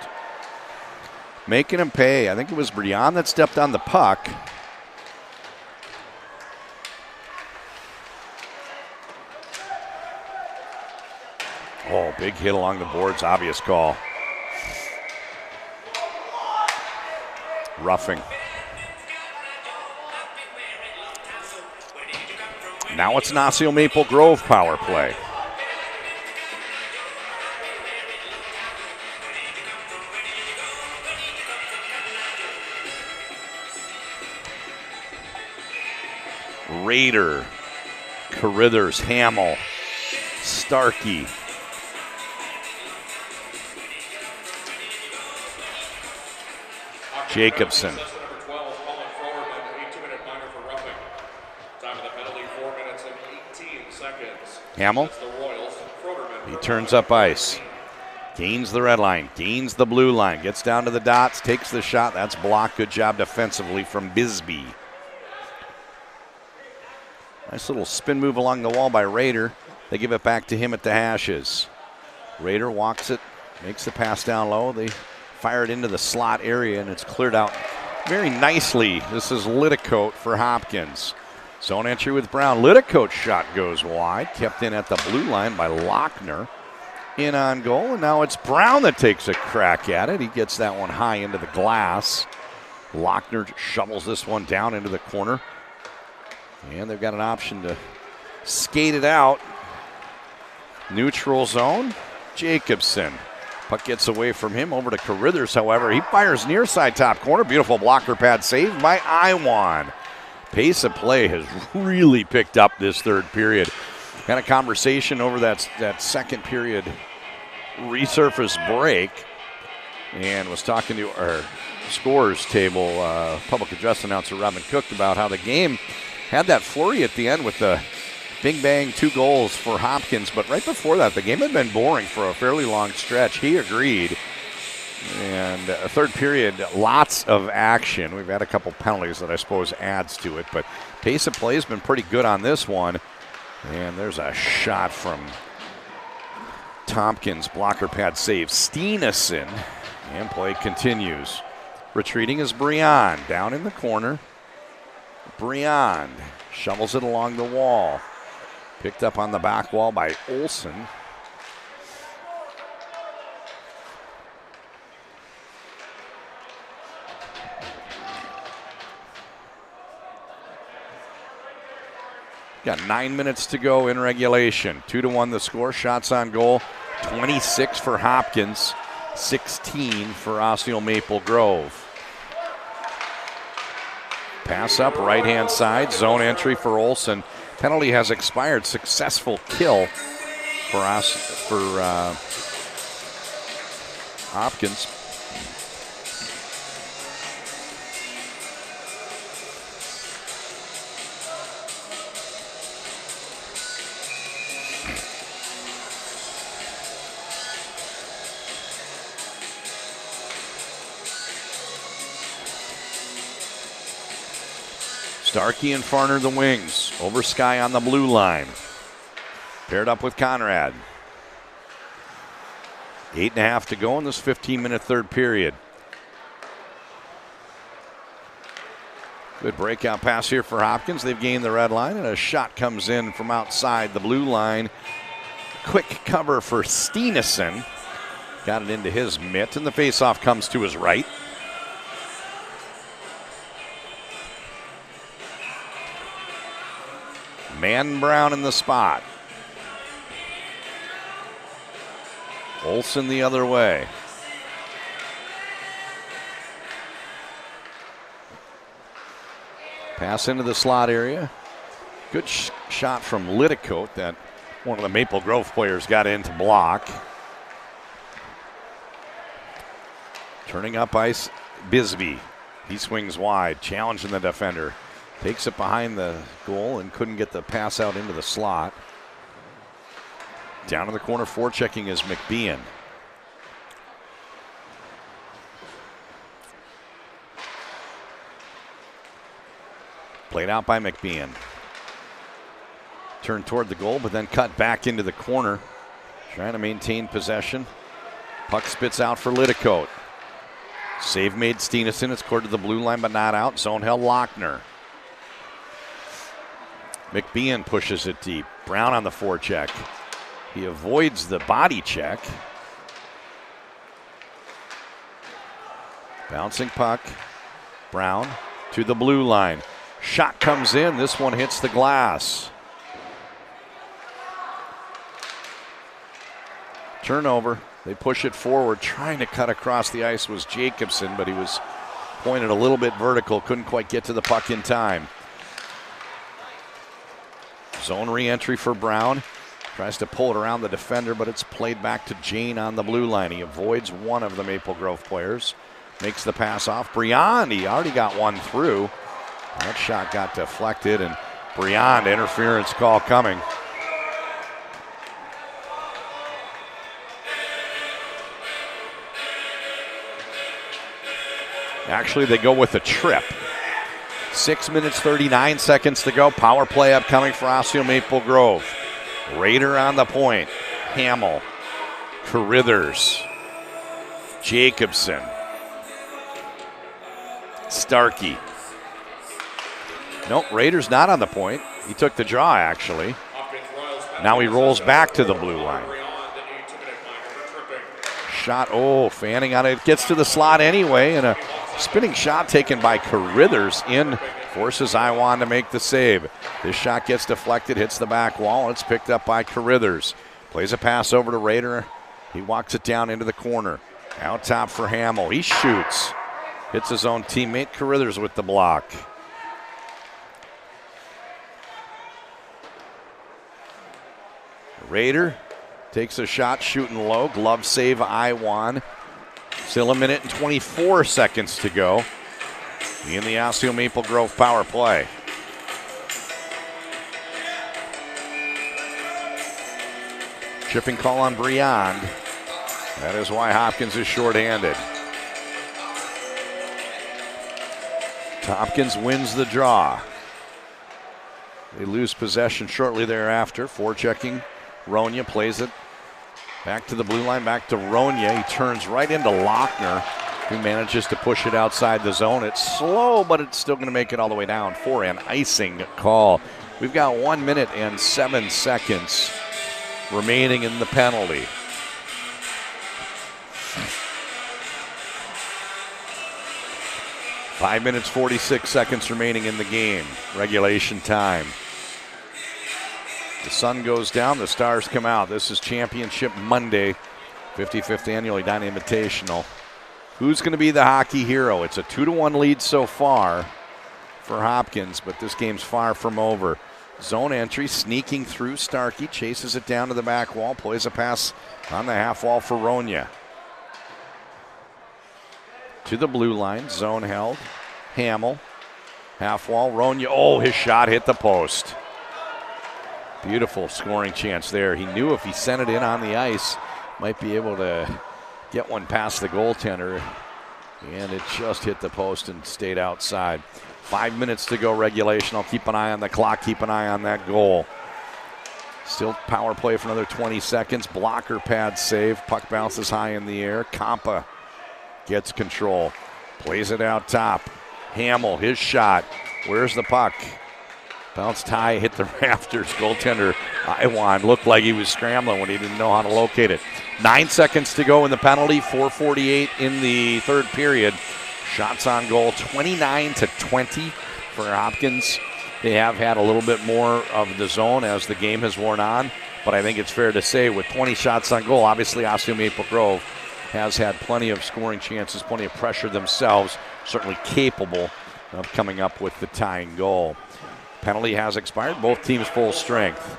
Making him pay. I think it was Briand that stepped on the puck. Big hit along the boards, obvious call. Roughing. Now it's an Osseo Maple Grove power play. Rader, Carithers, Hamill, Starkey. Jacobson. Hamill. He turns up ice. Gains the red line, gains the blue line, gets down to the dots, takes the shot. That's blocked. Good job defensively from Bisbee. Nice little spin move along the wall by Rader. They give it back to him at the hashes. Rader walks it, makes the pass down low. They fire it into the slot area, and it's cleared out very nicely. This is Litticoat for Hopkins. Zone entry with Brown. Litticoat's shot goes wide, kept in at the blue line by Lochner. In on goal, and now it's Brown that takes a crack at it. He gets that one high into the glass. Lochner shovels this one down into the corner. And they've got an option to skate it out. Neutral zone, Jacobson. Puck gets away from him, over to Carithers, however. He fires near side top corner. Beautiful blocker pad save by Iwan. Pace of play has really picked up this third period. Had a conversation over that second period resurface break and was talking to our scores table public address announcer Robin Cook about how the game had that flurry at the end with the bing bang 2 goals for Hopkins, but right before that the game had been boring for a fairly long stretch. He agreed. And a third period, lots of action. We've had a couple penalties that I suppose adds to it, but pace of play has been pretty good on this one. And there's a shot from Tompkins, blocker pad save. Steenison, and play continues. Retreating is Briand, down in the corner. Briand shovels it along the wall. Picked up on the back wall by Olsen. Got 9 minutes to go in regulation. 2-1 the score. Shots on goal. 26 for Hopkins. 16 for Osseo Maple Grove. Pass up right-hand side. Zone entry for Olsen. Penalty has expired. Successful kill for Hopkins. Starkey and Farner the wings. Over Sky on the blue line. Paired up with Conrad. 8.5 to go in this 15-minute third period. Good breakout pass here for Hopkins. They've gained the red line, and a shot comes in from outside the blue line. Quick cover for Steenison. Got it into his mitt, and the faceoff comes to his right. Man Brown in the spot. Olsen the other way. Pass into the slot area. Good shot from Litticoat that one of the Maple Grove players got in to block. Turning up ice, Bisbee. He swings wide, challenging the defender. Takes it behind the goal and couldn't get the pass out into the slot. Down in the corner, forechecking is McBean. Played out by McBean. Turned toward the goal, but then cut back into the corner. Trying to maintain possession. Puck spits out for Litticoat. Save made Steenison. It's cleared to the blue line, but not out. Zone held Lochner. McBean pushes it deep. Brown on the forecheck. He avoids the body check. Bouncing puck. Brown to the blue line. Shot comes in. This one hits the glass. Turnover. They push it forward. Trying to cut across the ice was Jacobson, but he was pointed a little bit vertical. Couldn't quite get to the puck in time. Zone re-entry for Brown. Tries to pull it around the defender, but it's played back to Jane on the blue line. He avoids one of the Maple Grove players. Makes the pass off. Briand, he already got one through. That shot got deflected, and Briand, interference call coming. Actually, they go with a trip. 6 minutes, 39 seconds to go. Power play upcoming for Osseo Maple Grove. Raider on the point. Hamill. Carithers. Jacobson. Starkey. Nope, Raiders not on the point. He took the draw, actually. Now he rolls back to the blue line. Shot, fanning on it. It gets to the slot anyway, and a spinning shot taken by Carithers in. Forces Iwan to make the save. This shot gets deflected, hits the back wall, and it's picked up by Carithers. Plays a pass over to Raider. He walks it down into the corner. Out top for Hamill. He shoots. Hits his own teammate, Carithers, with the block. Raider takes a shot, shooting low. Glove save, Iwan. Still a minute and 24 seconds to go in the Osseo Maple Grove power play. Chipping call on Briand. That is why Hopkins is shorthanded. Hopkins wins the draw. They lose possession shortly thereafter. Forechecking. Ronya plays it back to the blue line, back to Ronya. He turns right into Lochner, who manages to push it outside the zone. It's slow, but it's still going to make it all the way down for an icing call. We've got 1 minute and 7 seconds remaining in the penalty. Five minutes, 46 seconds remaining in the game. Regulation time. The sun goes down, the stars come out. This is Championship Monday, 55th Annual Edina Invitational. Who's going to be the hockey hero? It's a 2-1 lead so far for Hopkins, but this game's far from over. Zone entry, sneaking through. Starkey chases it down to the back wall, plays a pass on the half wall for Ronya. To the blue line, zone held. Hamill, half wall, Ronya. His shot hit the post. Beautiful scoring chance there. He knew if he sent it in on the ice, might be able to get one past the goaltender. And it just hit the post and stayed outside. 5 minutes to go regulation. I'll keep an eye on the clock, keep an eye on that goal. Still power play for another 20 seconds. Blocker pad save. Puck bounces high in the air. Kampa gets control. Plays it out top. Hamill, his shot. Where's the puck? Bounced high, hit the rafters. Goaltender Iwan looked like he was scrambling when he didn't know how to locate it. 9 seconds to go in the penalty. 4:48 in the third period. Shots on goal, 29-20 for Hopkins. They have had a little bit more of the zone as the game has worn on, but I think it's fair to say with 20 shots on goal, obviously Osseo Maple Grove has had plenty of scoring chances, plenty of pressure themselves, certainly capable of coming up with the tying goal. Penalty has expired, both teams full strength.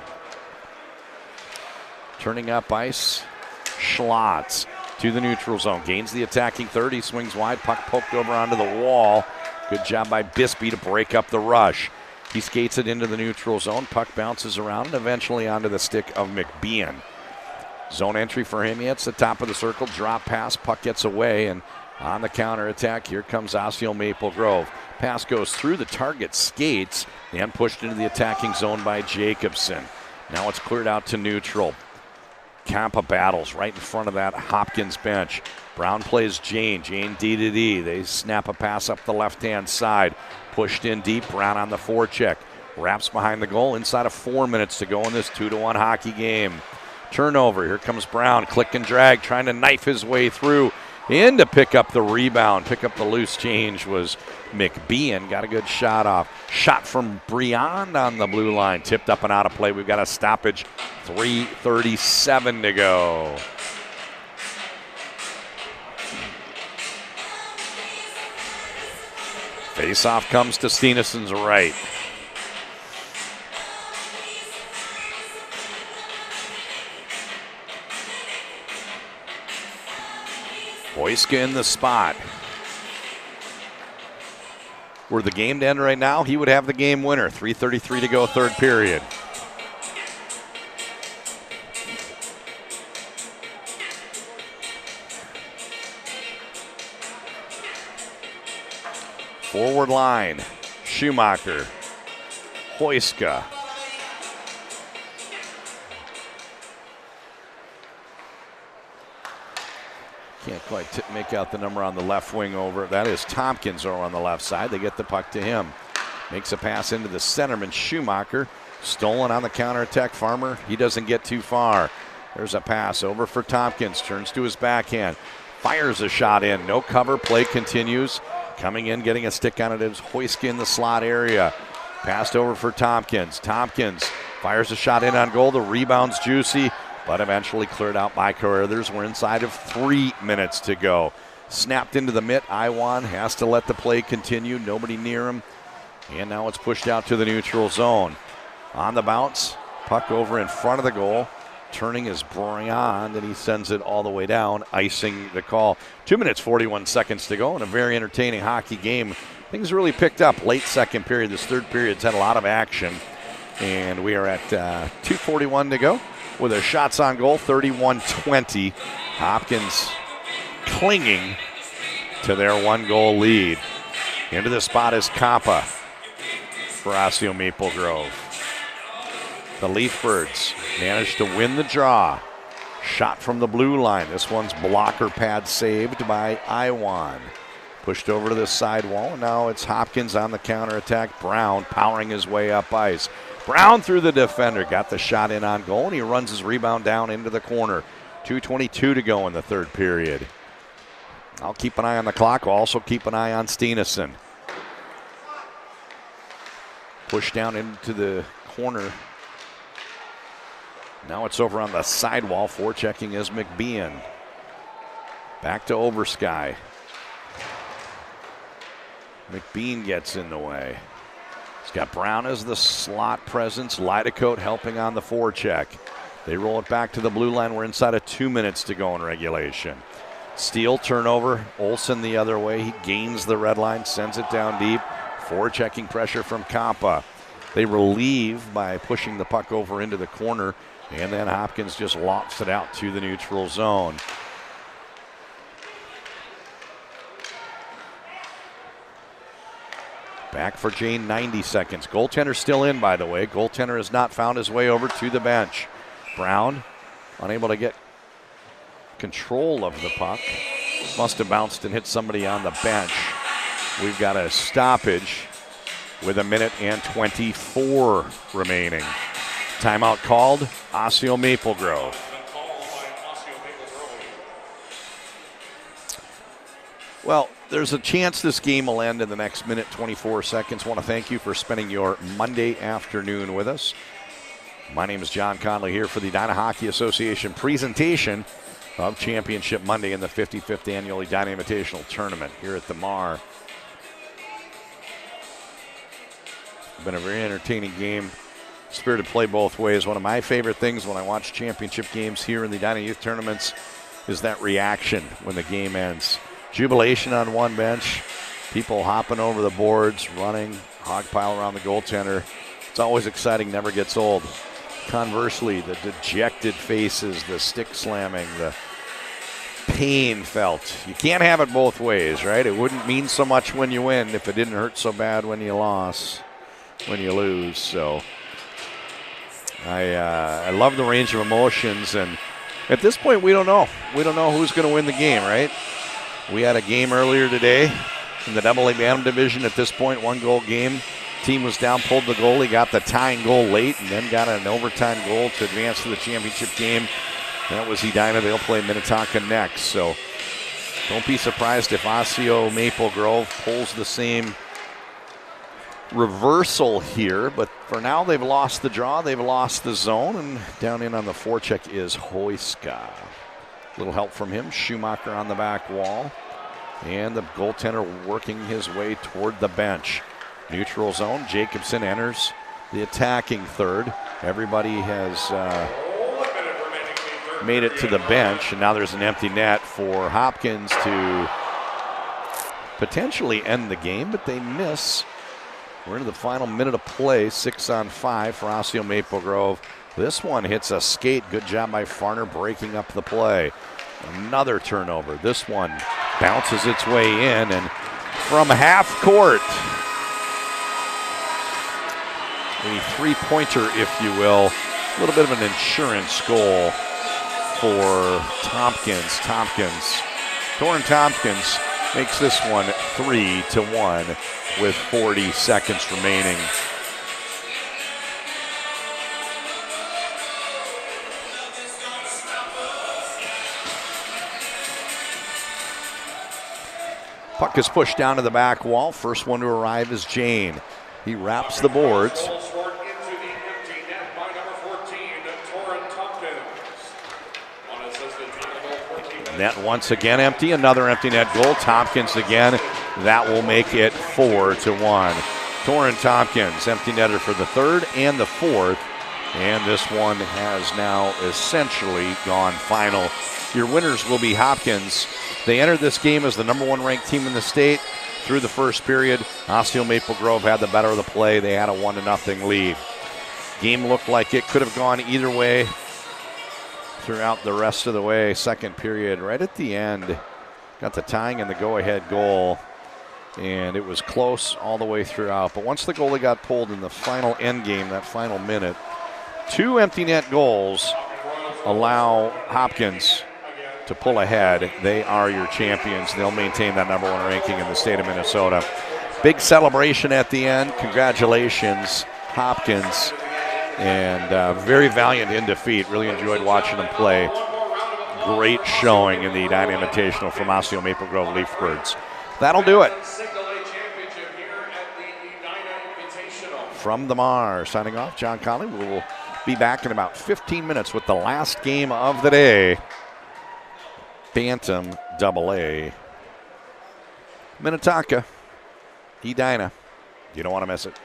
Turning up ice, Schlotz to the neutral zone. Gains the attacking third. He swings wide. Puck poked over onto the wall. Good job by Bisbee to break up the rush. He skates it into the neutral zone. Puck bounces around and eventually onto the stick of McBean. Zone entry for him. He hits the top of the circle. Drop pass. Puck gets away. And on the counterattack, here comes Osseo Maple Grove. Pass goes through the target skates and pushed into the attacking zone by Jacobson. Now it's cleared out to neutral. Kampa battles right in front of that Hopkins bench. Brown plays Jane. Jane D to D. They snap a pass up the left-hand side. Pushed in deep. Brown on the forecheck. Wraps behind the goal. Inside of 4 minutes to go in this 2-1 hockey game. Turnover. Here comes Brown. Click and drag, trying to knife his way through. In to pick up the rebound. Pick up the loose change was McBean. Got a good shot off. Shot from Briand on the blue line. Tipped up and out of play. We've got a stoppage. 3:37 to go. Face-off comes to Steenison's right. Hoyska in the spot. Were the game to end right now, he would have the game winner. 3:33 to go, third period. Forward line, Schumacher, Hoyska. Can't quite make out the number on the left wing over. That is Tompkins over on the left side. They get the puck to him. Makes a pass into the centerman, Schumacher. Stolen on the counterattack. Farmer, he doesn't get too far. There's a pass over for Tompkins. Turns to his backhand. Fires a shot in. No cover. Play continues. Coming in, getting a stick on it is Hoyska in the slot area. Passed over for Tompkins. Tompkins fires a shot in on goal. The rebound's juicy, but eventually cleared out by Carruthers. We're inside of 3 minutes to go. Snapped into the mitt. Iwan has to let the play continue. Nobody near him. And now it's pushed out to the neutral zone. On the bounce, puck over in front of the goal. Turning is Briand, and he sends it all the way down, icing the call. 2 minutes, 41 seconds to go in a very entertaining hockey game. Things really picked up late second period. This third period's had a lot of action. And we are at 2:41 to go with a shots on goal, 31-20. Hopkins clinging to their 1-goal lead. Into the spot is Kampa for Osseo Maple Grove. The Leafbirds managed to win the draw. Shot from the blue line. This one's blocker pad saved by Iwan. Pushed over to the sidewall. Now it's Hopkins on the counterattack. Brown powering his way up ice. Brown through the defender. Got the shot in on goal, and he runs his rebound down into the corner. 2:22 to go in the third period. I'll keep an eye on the clock. I'll also keep an eye on Steenison. Push down into the corner. Now it's over on the sidewall. Forechecking is McBean. Back to Oversky. McBean gets in the way. He's got Brown as the slot presence. Lidecote helping on the forecheck. They roll it back to the blue line. We're inside of 2 minutes to go in regulation. Steal turnover. Olsen the other way. He gains the red line, sends it down deep. Forechecking pressure from Kampa. They relieve by pushing the puck over into the corner. And then Hopkins just lofts it out to the neutral zone. Back for Jane, 90 seconds. Goaltender still in, by the way. Goaltender has not found his way over to the bench. Brown unable to get control of the puck. Must have bounced and hit somebody on the bench. We've got a stoppage with 1 minute and 24 remaining. Timeout called, Osseo Maple Grove. Well, there's a chance this game will end in the next minute, 24 seconds. I want to thank you for spending your Monday afternoon with us. My name is John Conley here for the Edina Hockey Association presentation of Championship Monday in the 55th Annual Edina Invitational Tournament here at the Mar. It's been a very entertaining game. Spirited play both ways. One of my favorite things when I watch championship games here in the Edina Youth Tournaments is that reaction when the game ends. Jubilation on one bench, people hopping over the boards, running, hog pile around the goaltender. It's always exciting, never gets old. Conversely, the dejected faces, the stick slamming, the pain felt. You can't have it both ways, right? It wouldn't mean so much when you win if it didn't hurt so bad when you lose. So I love the range of emotions, and at this point we don't know. We don't know who's going to win the game, right? We had a game earlier today in the AA Bantam division. At this point, 1-goal game. Team was down, pulled the goal. He got the tying goal late and then got an overtime goal to advance to the championship game. That was Edina. They'll play Minnetonka next. So don't be surprised if Osseo Maple Grove pulls the same reversal here. But for now, they've lost the draw. They've lost the zone. And down in on the forecheck is Hoyska. Little help from him. Schumacher on the back wall. And the goaltender working his way toward the bench. Neutral zone. Jacobson enters the attacking third. Everybody has made it to the bench, and now there's an empty net for Hopkins to potentially end the game, but they miss. We're into the final minute of play, 6-on-5 for Osseo Maple Grove. This one hits a skate. Good job by Farner breaking up the play. Another turnover. This one bounces its way in, and from half court, a three-pointer, if you will. A little bit of an insurance goal for Tompkins. Torrin Tompkins makes this one 3-1 with 40 seconds remaining. Puck is pushed down to the back wall. First one to arrive is Jane. He wraps the boards. Net once again empty. Another empty net goal. Tompkins again. That will make it 4-1. Torrin Tompkins, empty netter for the third and the fourth. And this one has now essentially gone final. Your winners will be Hopkins. They entered this game as the #1 ranked team in the state. Through the first period, Osseo Maple Grove had the better of the play. They had a 1-0 lead. Game looked like it could have gone either way throughout the rest of the way. Second period, right at the end, got the tying and the go-ahead goal, and it was close all the way throughout. But once the goalie got pulled in the final end game, that final minute, 2 empty net goals allow Hopkins to pull ahead. They are your champions. They'll maintain that #1 ranking in the state of Minnesota. Big celebration at the end. Congratulations, Hopkins. And very valiant in defeat. Really enjoyed watching them play. Great showing in the Edina Invitational from Osseo Maple Grove Leafbirds. That'll do it. From the Mar, signing off, John Conley. We will be back in about 15 minutes with the last game of the day. Bantam AA. Minnetonka, Edina. You don't want to miss it.